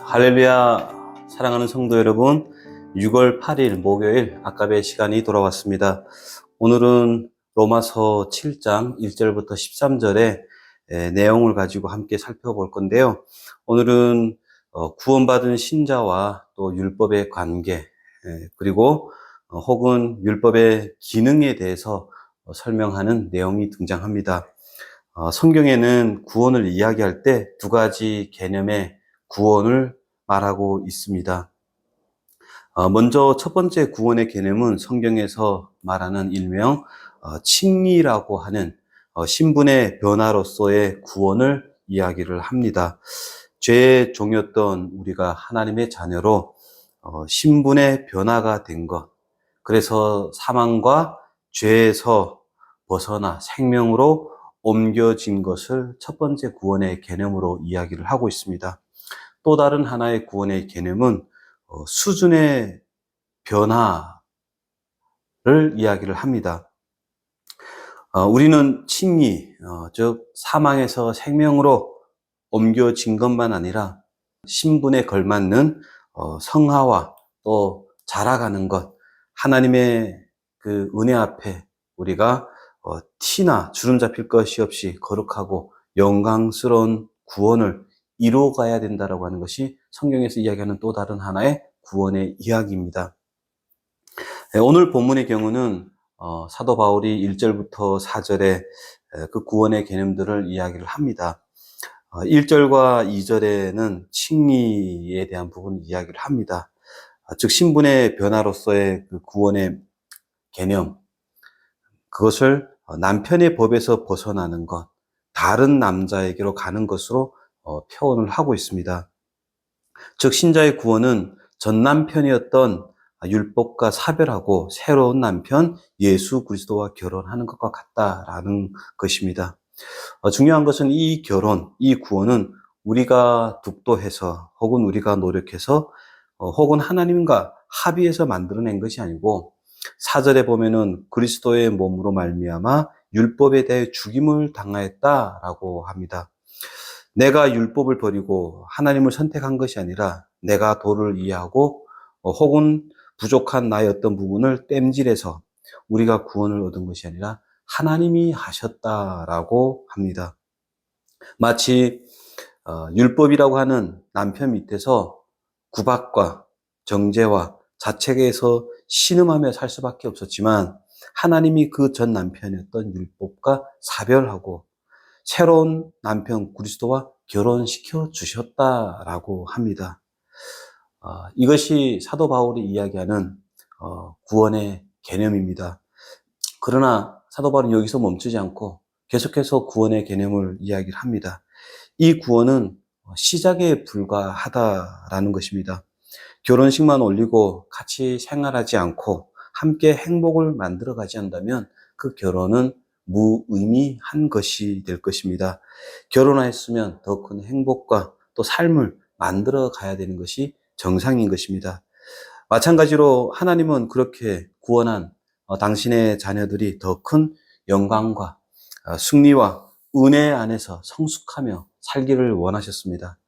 할렐루야. 사랑하는 성도 여러분, 6월 8일 목요일 아까의 시간이 돌아왔습니다. 오늘은 로마서 7장 1절부터 13절의 내용을 가지고 함께 살펴볼 건데요. 오늘은 구원받은 신자와 또 율법의 관계, 그리고 혹은 율법의 기능에 대해서 설명하는 내용이 등장합니다. 성경에는 구원을 이야기할 때 두 가지 개념의 구원을 말하고 있습니다. 먼저 첫 번째 구원의 개념은 성경에서 말하는 일명 칭의라고 하는 신분의 변화로서의 구원을 이야기를 합니다. 죄의 종이었던 우리가 하나님의 자녀로 신분의 변화가 된 것, 그래서 사망과 죄에서 벗어나 생명으로 옮겨진 것을 첫 번째 구원의 개념으로 이야기를 하고 있습니다. 또 다른 하나의 구원의 개념은 수준의 변화를 이야기를 합니다. 우리는 칭의, 즉 사망에서 생명으로 옮겨진 것만 아니라 신분에 걸맞는 성화와 또 자라가는 것, 하나님의 그 은혜 앞에 우리가 티나 주름 잡힐 것이 없이 거룩하고 영광스러운 구원을 이루어가야 된다라고 하는 것이 성경에서 이야기하는 또 다른 하나의 구원의 이야기입니다. 오늘 본문의 경우는 사도 바울이 1절부터 4절에 그 구원의 개념들을 이야기를 합니다. 1절과 2절에는 칭의에 대한 부분을 이야기를 합니다. 즉 신분의 변화로서의 그 구원의 개념, 그것을 남편의 법에서 벗어나는 것, 다른 남자에게로 가는 것으로 표현을 하고 있습니다. 즉 신자의 구원은 전 남편이었던 율법과 사별하고 새로운 남편 예수 그리스도와 결혼하는 것과 같다라는 것입니다. 중요한 것은 이 결혼, 이 구원은 우리가 득도해서 혹은 우리가 노력해서 혹은 하나님과 합의해서 만들어낸 것이 아니고 4절에 보면은 그리스도의 몸으로 말미암아 율법에 대해 죽임을 당하였다라고 합니다. 내가 율법을 버리고 하나님을 선택한 것이 아니라 내가 도를 이해하고 혹은 부족한 나의 어떤 부분을 땜질해서 우리가 구원을 얻은 것이 아니라 하나님이 하셨다라고 합니다. 마치 율법이라고 하는 남편 밑에서 구박과 정죄와 자책에서 신음하며 살 수밖에 없었지만 하나님이 그 전 남편이었던 율법과 사별하고 새로운 남편 그리스도와 결혼시켜 주셨다라고 합니다. 이것이 사도 바울이 이야기하는 구원의 개념입니다. 그러나 사도 바울은 여기서 멈추지 않고 계속해서 구원의 개념을 이야기를 합니다. 이 구원은 시작에 불과하다라는 것입니다. 결혼식만 올리고 같이 생활하지 않고 함께 행복을 만들어가지 않는다면 그 결혼은 무의미한 것이 될 것입니다. 결혼했으면 더 큰 행복과 또 삶을 만들어 가야 되는 것이 정상인 것입니다. 마찬가지로 하나님은 그렇게 구원한 당신의 자녀들이 더 큰 영광과 승리와 은혜 안에서 성숙하며 살기를 원하셨습니다.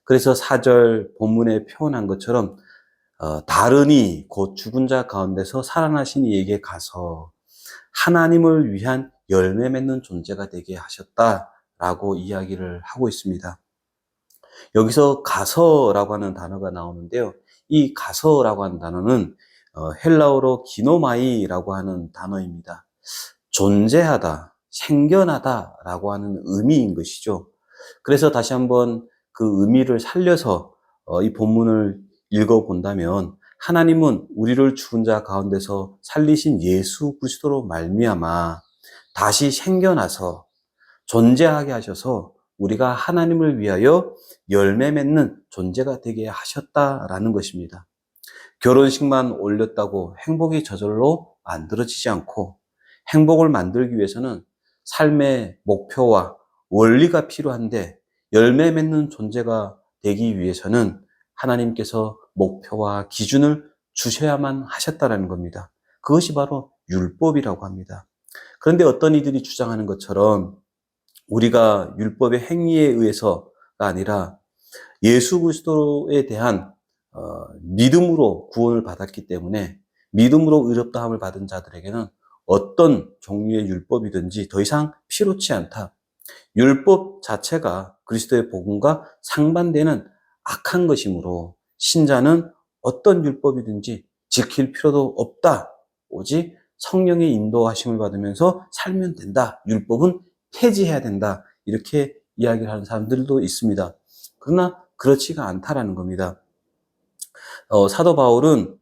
그래서 4절 본문에 표현한 것처럼 다른 이 곧 죽은 자 가운데서 살아나신 이에게 가서 하나님을 위한 열매 맺는 존재가 되게 하셨다라고 이야기를 하고 있습니다. 여기서 가서라고 하는 단어가 나오는데요. 이 가서라고 하는 단어는 헬라어로 기노마이라고 하는 단어입니다. 존재하다, 생겨나다라고 하는 의미인 것이죠. 그래서 다시 한번 그 의미를 살려서 이 본문을 읽어본다면 하나님은 우리를 죽은 자 가운데서 살리신 예수 그리스도로 말미암아 다시 생겨나서 존재하게 하셔서 우리가 하나님을 위하여 열매 맺는 존재가 되게 하셨다라는 것입니다. 결혼식만 올렸다고 행복이 저절로 만들어지지 않고 행복을 만들기 위해서는 삶의 목표와 원리가 필요한데 열매 맺는 존재가 되기 위해서는 하나님께서 목표와 기준을 주셔야만 하셨다는 겁니다. 그것이 바로 율법이라고 합니다. 그런데 어떤 이들이 주장하는 것처럼 우리가 율법의 행위에 의해서가 아니라 예수 그리스도에 대한 믿음으로 구원을 받았기 때문에 믿음으로 의롭다함을 받은 자들에게는 어떤 종류의 율법이든지 더 이상 필요치 않다. 율법 자체가 그리스도의 복음과 상반되는 악한 것이므로 신자는 어떤 율법이든지 지킬 필요도 없다. 오직 성령의 인도하심을 받으면서 살면 된다. 율법은 폐지해야 된다. 이렇게 이야기를 하는 사람들도 있습니다. 그러나 그렇지가 않다라는 겁니다. 사도 바울은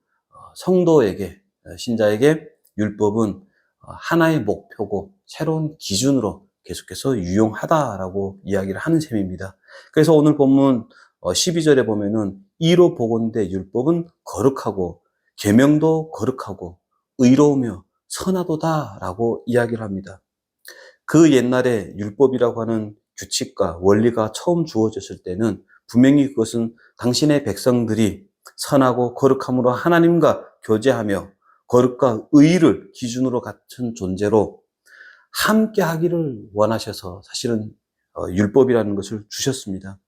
성도에게, 신자에게 율법은 하나의 목표고 새로운 기준으로 계속해서 유용하다라고 이야기를 하는 셈입니다. 그래서 오늘 본문 12절에 보면은 이로 보건대 율법은 거룩하고 계명도 거룩하고 의로우며 선하도다라고 이야기를 합니다. 그 옛날에 율법이라고 하는 규칙과 원리가 처음 주어졌을 때는 분명히 그것은 당신의 백성들이 선하고 거룩함으로 하나님과 교제하며 거룩과 의를 기준으로 갖춘 존재로 함께 하기를 원하셔서 사실은 율법이라는 것을 주셨습니다.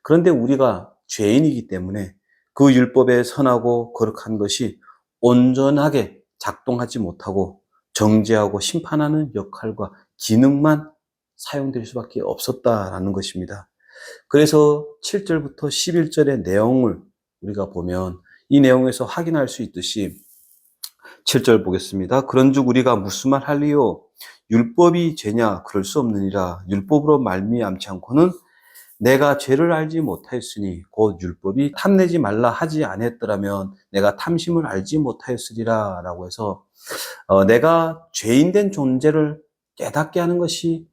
그런데 우리가 죄인이기 때문에 그 율법의 선하고 거룩한 것이 온전하게 작동하지 못하고 정죄하고 심판하는 역할과 기능만 사용될 수밖에 없었다라는 것입니다. 그래서 7절부터 11절의 내용을 우리가 보면 이 내용에서 확인할 수 있듯이 7절 보겠습니다. 그런즉 우리가 무슨 말 할리요? 율법이 죄냐? 그럴 수 없느니라. 율법으로 말미암지 않고는 내가 죄를 알지 못하였으니 곧 율법이 탐내지 말라 하지 않았더라면 내가 탐심을 알지 못하였으리라 라고 해서 내가 죄인된 존재를 깨닫게 하는 것이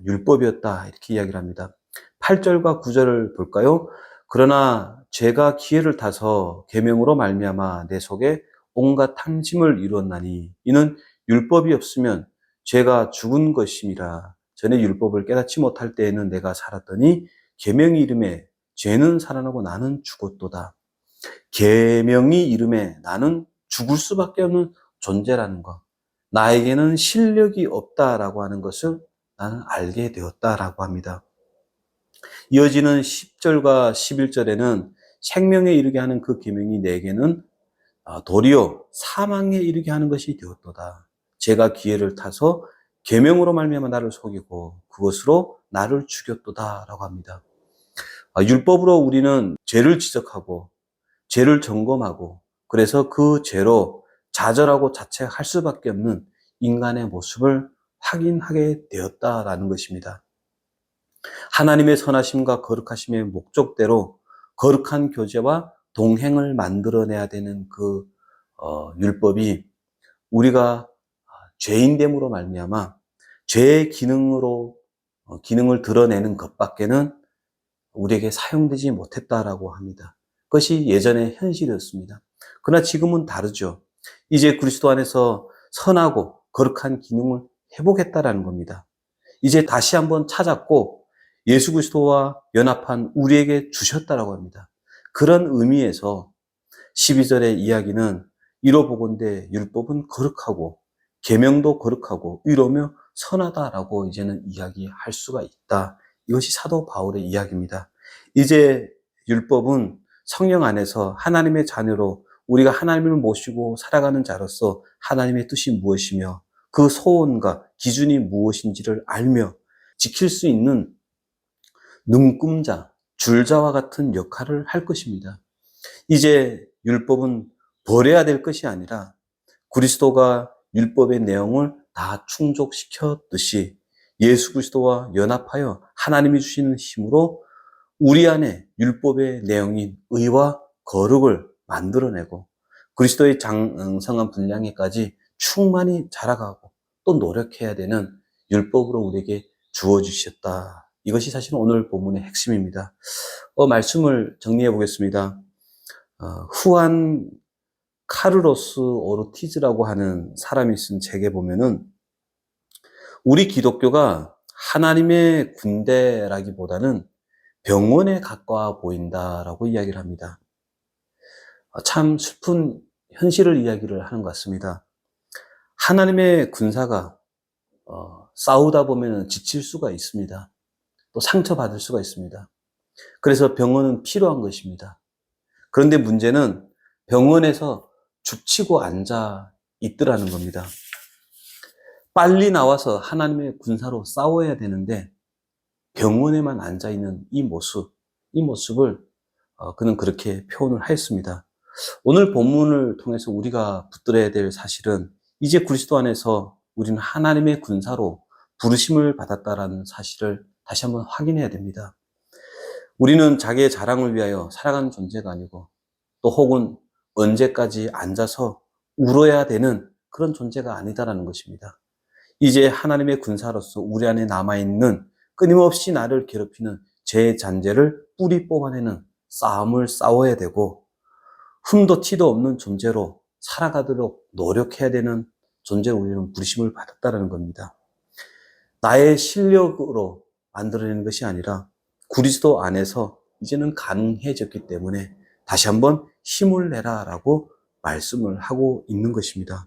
율법이었다 이렇게 이야기를 합니다. 8절과 9절을 볼까요? 그러나 죄가 기회를 타서 계명으로 말미암아 내 속에 온갖 탐심을 이루었나니 이는 율법이 없으면 죄가 죽은 것임이라. 전에 율법을 깨닫지 못할 때에는 내가 살았더니 계명이 이름에 죄는 살아나고 나는 죽었도다. 계명이 이름에 나는 죽을 수밖에 없는 존재라는 것. 나에게는 실력이 없다라고 하는 것을 나는 알게 되었다라고 합니다. 이어지는 10절과 11절에는 생명에 이르게 하는 그 계명이 내게는 도리어 사망에 이르게 하는 것이 되었도다. 제가 기회를 타서 계명으로 말미암아 나를 속이고 그것으로 나를 죽였도다라고 합니다. 율법으로 우리는 죄를 지적하고 죄를 점검하고 그래서 그 죄로 좌절하고 자책할 수밖에 없는 인간의 모습을 확인하게 되었다라는 것입니다. 하나님의 선하심과 거룩하심의 목적대로 거룩한 교제와 동행을 만들어내야 되는 그 율법이 우리가 죄인됨으로 말미암아 죄의 기능을 드러내는 것밖에는 우리에게 사용되지 못했다라고 합니다. 그것이 예전의 현실이었습니다. 그러나 지금은 다르죠. 이제 그리스도 안에서 선하고 거룩한 기능을 회복했다라는 겁니다. 이제 다시 한번 찾았고 예수 그리스도와 연합한 우리에게 주셨다라고 합니다. 그런 의미에서 12절의 이야기는 이로 보건대 율법은 거룩하고 계명도 거룩하고 의로우며 선하다라고 이제는 이야기할 수가 있다. 이것이 사도 바울의 이야기입니다. 이제 율법은 성령 안에서 하나님의 자녀로 우리가 하나님을 모시고 살아가는 자로서 하나님의 뜻이 무엇이며 그 소원과 기준이 무엇인지를 알며 지킬 수 있는 눈금자, 줄자와 같은 역할을 할 것입니다. 이제 율법은 버려야 될 것이 아니라 그리스도가 율법의 내용을 다 충족시켰듯이 예수 그리스도와 연합하여 하나님이 주시는 힘으로 우리 안에 율법의 내용인 의와 거룩을 만들어내고 그리스도의 장성한 분량에까지 충만히 자라가고 또 노력해야 되는 율법으로 우리에게 주어주셨다. 이것이 사실 오늘 본문의 핵심입니다. 말씀을 정리해 보겠습니다. 후안 카르로스 오르티즈라고 하는 사람이 쓴 책에 보면은 우리 기독교가 하나님의 군대라기보다는 병원에 가까워 보인다라고 이야기를 합니다. 참 슬픈 현실을 이야기를 하는 것 같습니다. 하나님의 군사가 싸우다 보면 지칠 수가 있습니다. 또 상처받을 수가 있습니다. 그래서 병원은 필요한 것입니다. 그런데 문제는 병원에서 죽치고 앉아 있더라는 겁니다. 빨리 나와서 하나님의 군사로 싸워야 되는데 병원에만 앉아 있는 이 모습을 그는 그렇게 표현을 하였습니다. 오늘 본문을 통해서 우리가 붙들어야 될 사실은 이제 그리스도 안에서 우리는 하나님의 군사로 부르심을 받았다라는 사실을 다시 한번 확인해야 됩니다. 우리는 자기의 자랑을 위하여 살아가는 존재가 아니고 또 혹은 언제까지 앉아서 울어야 되는 그런 존재가 아니다라는 것입니다. 이제 하나님의 군사로서 우리 안에 남아있는 끊임없이 나를 괴롭히는 죄의 잔재를 뿌리 뽑아내는 싸움을 싸워야 되고 흠도 티도 없는 존재로 살아가도록 노력해야 되는 존재로 우리는 부르심을 받았다는 겁니다. 나의 실력으로 만들어내는 것이 아니라 그리스도 안에서 이제는 가능해졌기 때문에 다시 한번 힘을 내라라고 말씀을 하고 있는 것입니다.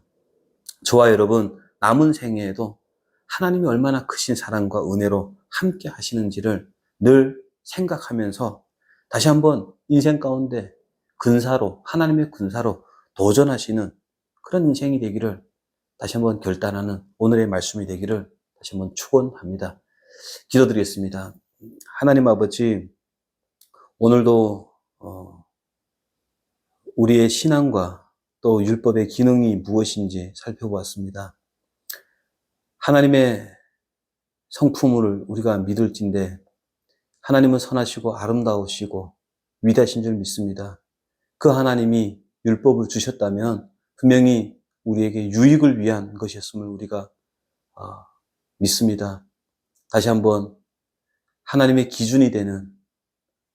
저와 여러분 남은 생애에도 하나님이 얼마나 크신 사랑과 은혜로 함께 하시는지를 늘 생각하면서 다시 한번 인생 가운데 군사로, 하나님의 군사로 도전하시는 그런 인생이 되기를 다시 한번 결단하는 오늘의 말씀이 되기를 다시 한번 축원합니다. 기도드리겠습니다. 하나님 아버지, 오늘도 우리의 신앙과 또 율법의 기능이 무엇인지 살펴보았습니다. 하나님의 성품을 우리가 믿을진데 하나님은 선하시고 아름다우시고 위대하신 줄 믿습니다. 그 하나님이 율법을 주셨다면 분명히 우리에게 유익을 위한 것이었음을 우리가 믿습니다. 다시 한번 하나님의 기준이 되는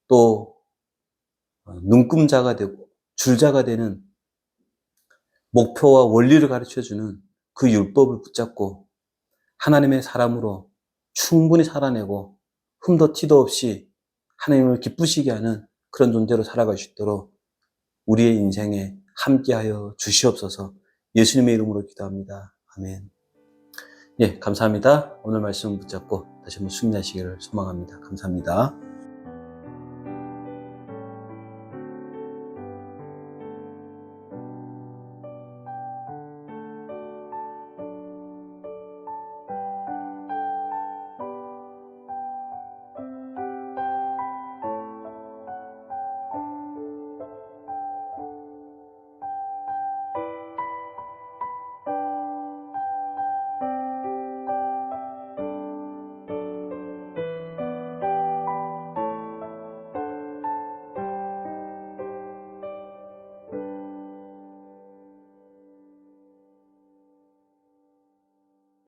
또 눈금자가 되고 줄자가 되는 목표와 원리를 가르쳐주는 그 율법을 붙잡고 하나님의 사람으로 충분히 살아내고 흠도 티도 없이 하나님을 기쁘시게 하는 그런 존재로 살아갈 수 있도록 우리의 인생에 함께하여 주시옵소서. 예수님의 이름으로 기도합니다. 아멘. 예, 감사합니다. 오늘 말씀 붙잡고 다시 한번 승리하시기를 소망합니다. 감사합니다.